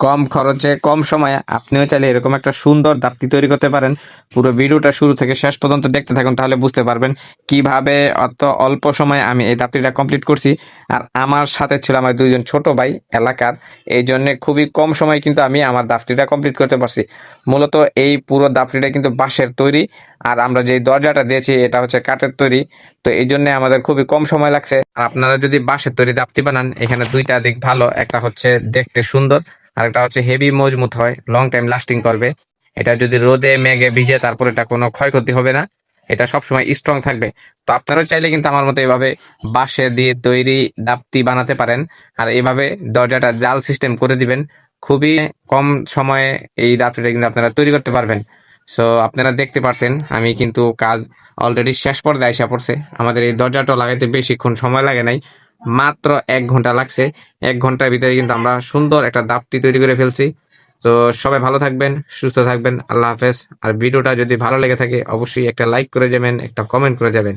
কম খরচে কম সময়ে আপনিও চাইলে এরকম একটা সুন্দর দাপ্তি তৈরি করতে পারেন। পুরো ভিডিওটা শুরু থেকে শেষ পর্যন্ত দেখতে থাকুন, তাহলে বুঝতে পারবেন কিভাবে অত অল্প সময়ে আমি এই দাপ্তিটা কমপ্লিট করছি। আর আমার সাথে ছিল আমার দুইজন ছোট ভাই এলাকার, এই জন্য খুবই কম সময়ে কিন্তু আমি আমার দাপ্তিটা কমপ্লিট করতে পারছি। মূলত এই পুরো দাপ্তিটা কিন্তু বাঁশের তৈরি, আর আমরা যে দরজাটা দিয়েছি এটা হচ্ছে কাঠের তৈরি। তো এই জন্য আমাদের খুবই কম সময় লাগছে। আর আপনারা যদি বাঁশের তৈরি দাপ্তি বানান, এখানে দুইটা দিক ভালো, একটা হচ্ছে দেখতে সুন্দর, আরেকটা হচ্ছে হেভি মজবুত হয়, লং টাইম লাস্টিং করবে। এটা যদি রোদে মেঘে ভিজে তারপর এটা কোনো ক্ষয়ক্ষতি হবে না, এটা সবসময় স্ট্রং থাকবে। তো আপনারাও চাইলে কিন্তু আমার মতো এভাবে বাঁশে দিয়ে তৈরি দাপ্তি বানাতে পারেন। আর এভাবে দরজাটা জাল সিস্টেম করে দিবেন, খুবই কম সময়ে এই দাপ্তিটা কিন্তু আপনারা তৈরি করতে পারবেন। সো আপনারা দেখতে পারছেন আমি কিন্তু কাজ অলরেডি শেষ পর্যায়ে আইসা পড়ছে। আমাদের এই দরজাটা লাগাইতে বেশিক্ষণ সময় লাগে নাই, মাত্র 1 ঘন্টা লাগছে। 1 ঘন্টার ভিতরে কিন্তু আমরা সুন্দর একটা দাপ্তি তৈরি করে ফেলছি। তো সবাই ভালো থাকবেন, সুস্থ থাকবেন, আল্লাহ হাফেজ। আর ভিডিওটা যদি ভালো লেগে থাকে অবশ্যই একটা লাইক করে যাবেন, একটা কমেন্ট করে যাবেন।